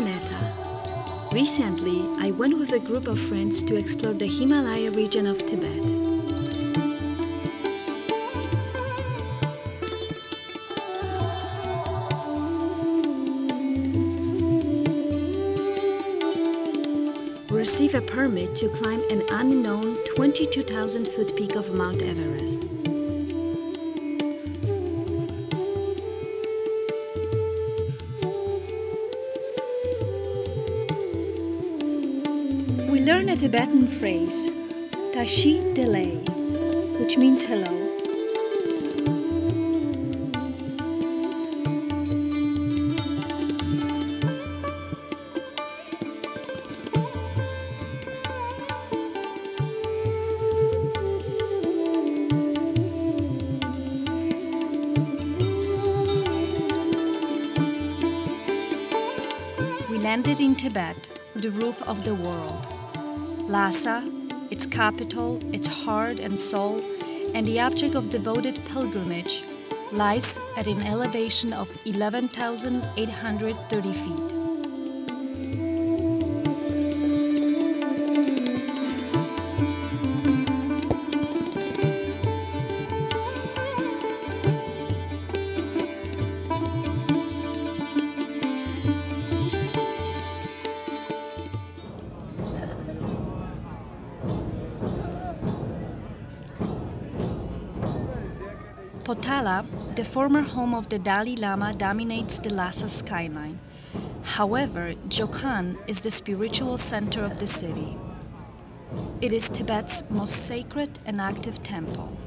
Neta. Recently, I went with a group of friends to explore the Himalaya region of Tibet. We received a permit to climb an unknown 22,000-foot peak of Mount Everest. We learn a Tibetan phrase, Tah-shi delay, which means hello. We landed in Tibet, the roof of the world. Lhasa, its capital, its heart and soul, and the object of devoted pilgrimage, lies at an elevation of 11,830 feet. Potala, the former home of the Dalai Lama, dominates the Lhasa skyline. However, Jokhan is the spiritual center of the city. It is Tibet's most sacred and active temple.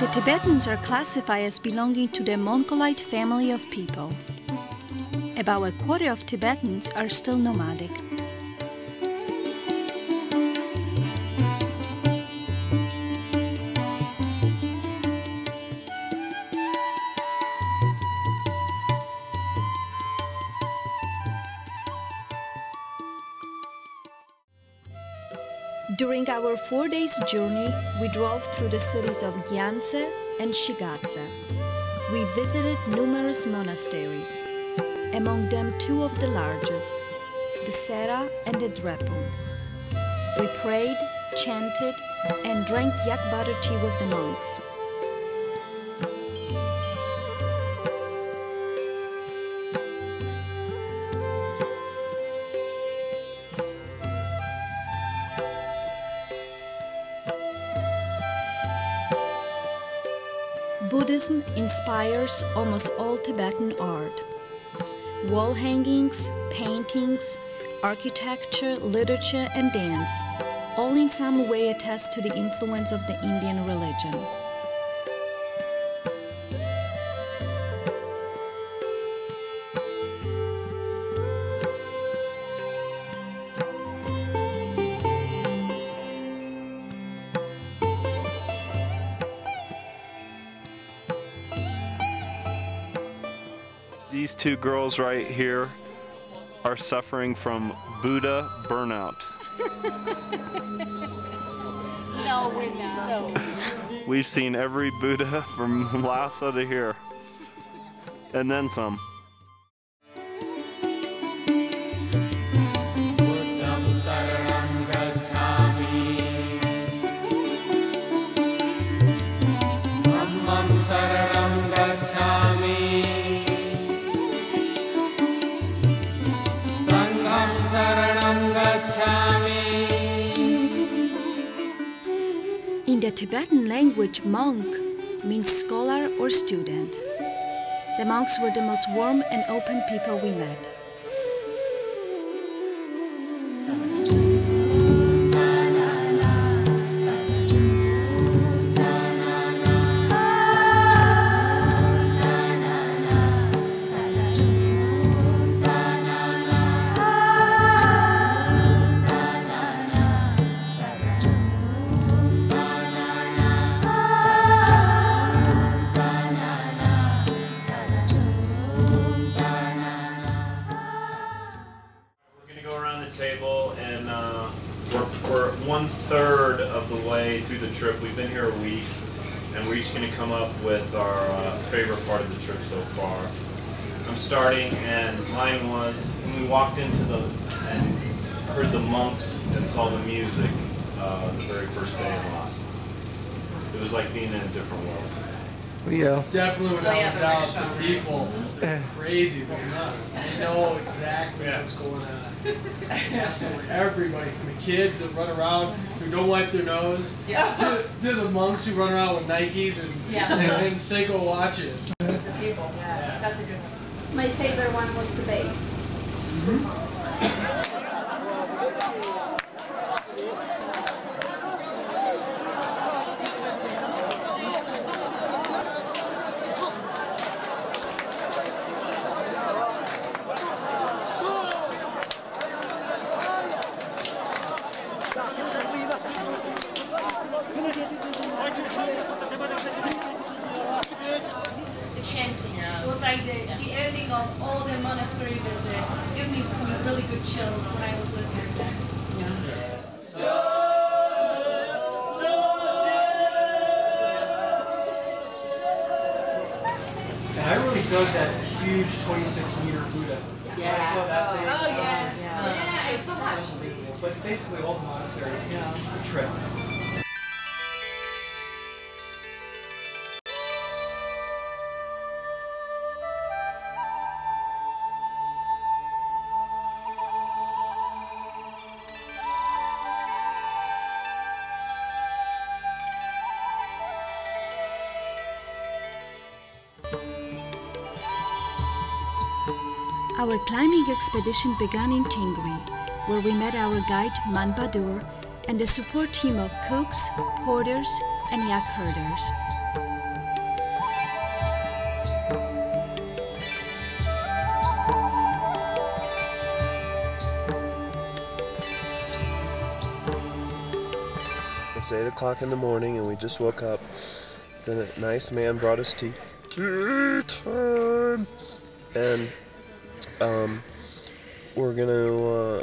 The Tibetans are classified as belonging to the Mongolite family of people. About a quarter of Tibetans are still nomadic. During our 4 days journey, we drove through the cities of Gyantse and Shigatse. We visited numerous monasteries, among them two of the largest, the Sera and the Drepung. We prayed, chanted, and drank yak butter tea with the monks. Buddhism inspires almost all Tibetan art. Wall hangings, paintings, architecture, literature, and dance all in some way attest to the influence of the Indian religion. These two girls right here are suffering from Buddha burnout. No, we're not. No. We've seen every Buddha from Lhasa to here, and then some. Tibetan language, monk means scholar or student. The monks were the most warm and open people we met. Table, and we're 1/3 of the way through the trip. We've been here a week, and we're each going to come up with our favorite part of the trip so far. I'm starting, and mine was when we walked into and heard the monks and saw the music the very first day in Lhasa. It was like being in a different world. Yeah. Definitely without a doubt, the people, they're crazy, they're nuts. They know exactly what's going on. Absolutely everybody, from the kids that run around who don't wipe their nose, to the monks who run around with Nikes and Seiko watches. The people, that's a good one. My favorite one was the babe. Chanting. It was like the ending of all the monastery visit. It gave me some really good chills when I was listening to that. And I really dug that huge 26-meter Buddha. I saw that thing. Oh yeah, it's so much. But basically all the monasteries is a trip. Our climbing expedition began in Tingri, where we met our guide Man Badur and a support team of cooks, porters, and yak herders. It's 8 o'clock in the morning and we just woke up. Then a nice man brought us tea. Tea time! And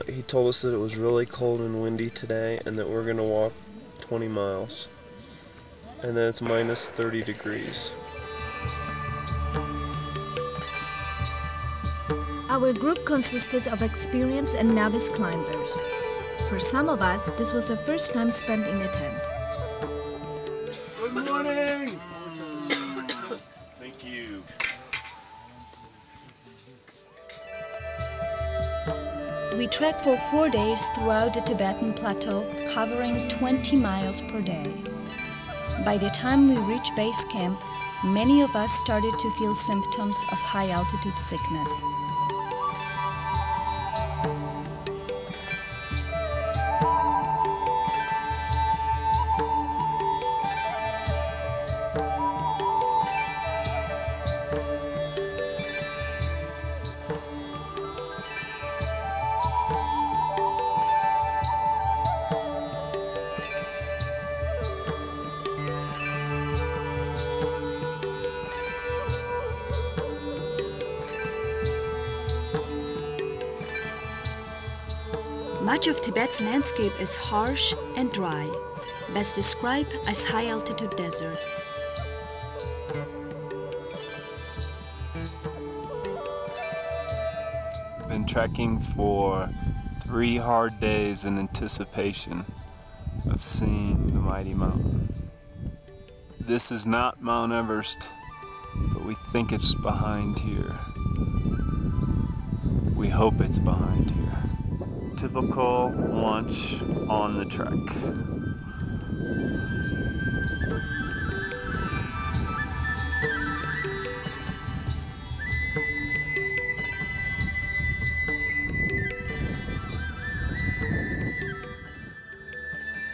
he told us that it was really cold and windy today and that we're gonna walk 20 miles. And then it's minus 30 degrees. Our group consisted of experienced and novice climbers. For some of us, this was the first time spent in a tent. Good morning! Thank you. We trekked for 4 days throughout the Tibetan plateau, covering 20 miles per day. By the time we reached base camp, many of us started to feel symptoms of high-altitude sickness. Much of Tibet's landscape is harsh and dry, best described as high-altitude desert. Been trekking for 3 hard days in anticipation of seeing the mighty mountain. This is not Mount Everest, but we think it's behind here. We hope it's behind here. Typical lunch on the trek.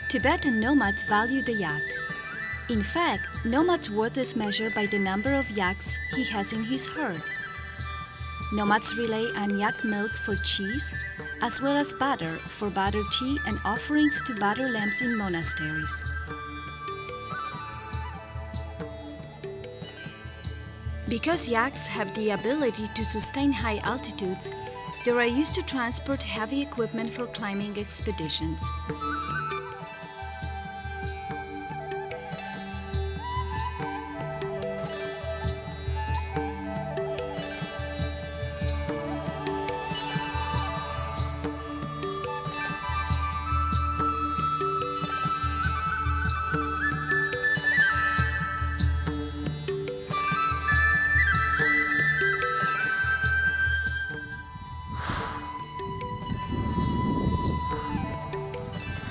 Tibetan nomads value the yak. In fact, nomads' worth is measured by the number of yaks he has in his herd. Nomads rely on yak milk for cheese, as well as butter for butter tea and offerings to butter lamps in monasteries. Because yaks have the ability to sustain high altitudes, they are used to transport heavy equipment for climbing expeditions.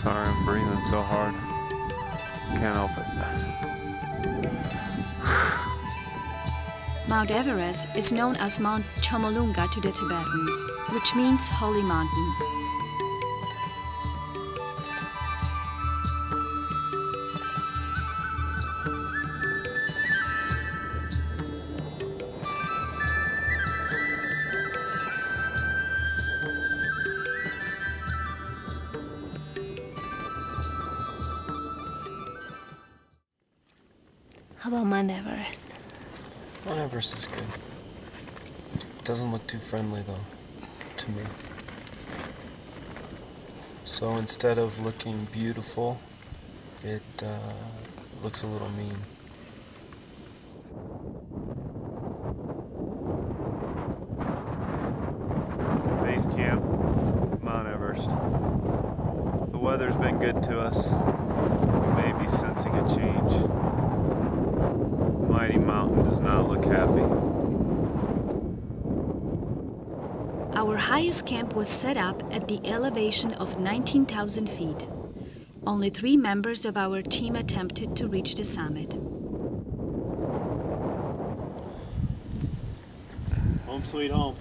Sorry, I'm breathing so hard. Can't help it. Mount Everest is known as Mount Chomolungma to the Tibetans, which means Holy Mountain. How about Mount Everest? Mount Everest is good. It doesn't look too friendly though, to me. So instead of looking beautiful, it looks a little mean. Base camp, Mount Everest. The weather's been good to us. We may be sensing a change. The mighty mountain does not look happy. Our highest camp was set up at the elevation of 19,000 feet. Only 3 members of our team attempted to reach the summit. Home sweet home.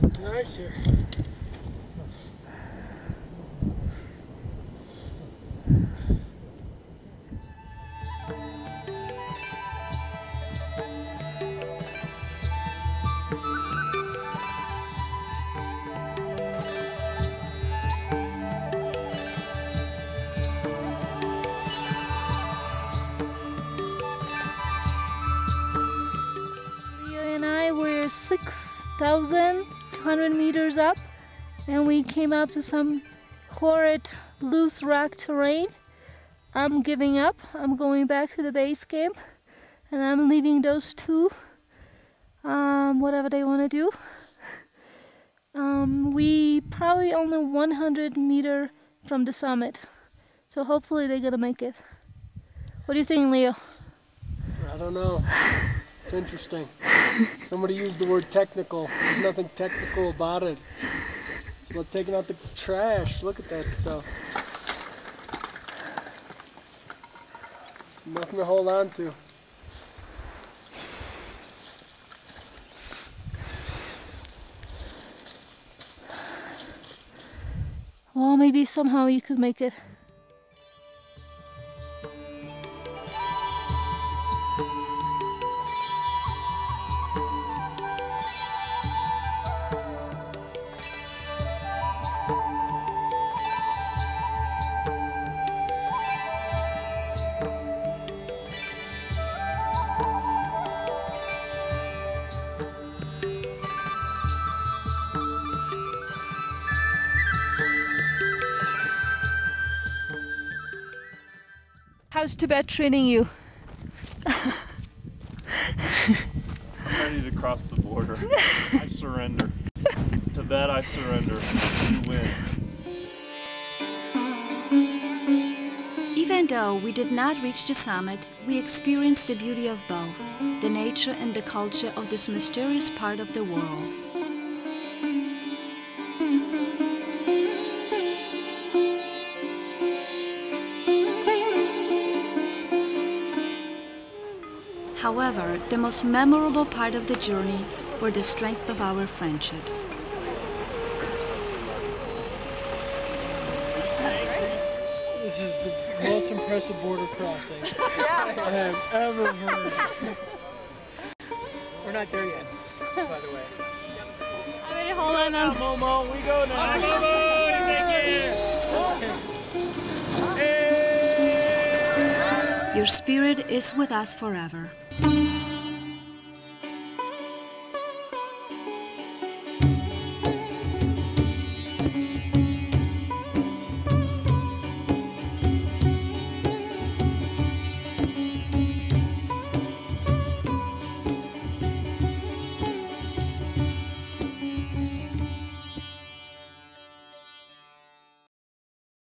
It's nice here. And I were 6,200 meters up, and we came up to some horrid loose rock terrain. I'm giving up. I'm going back to the base camp, and I'm leaving those two, whatever they want to do. We probably only 100 meters from the summit, so hopefully they're gonna make it. What do you think, Leo? I don't know. It's interesting. Somebody used the word technical. There's nothing technical about it. It's about taking out the trash. Look at that stuff. Nothing to hold on to. Well, maybe somehow you could make it. How's Tibet treating you? I'm ready to cross the border. I surrender. Tibet, I surrender. You win. Even though we did not reach the summit, we experienced the beauty of both, the nature and the culture of this mysterious part of the world. However, the most memorable part of the journey were the strength of our friendships. This is the most impressive border crossing I have ever heard. We're not there yet, by the way. I mean, hold on. Momo, we go now. Momo, Your spirit is with us forever.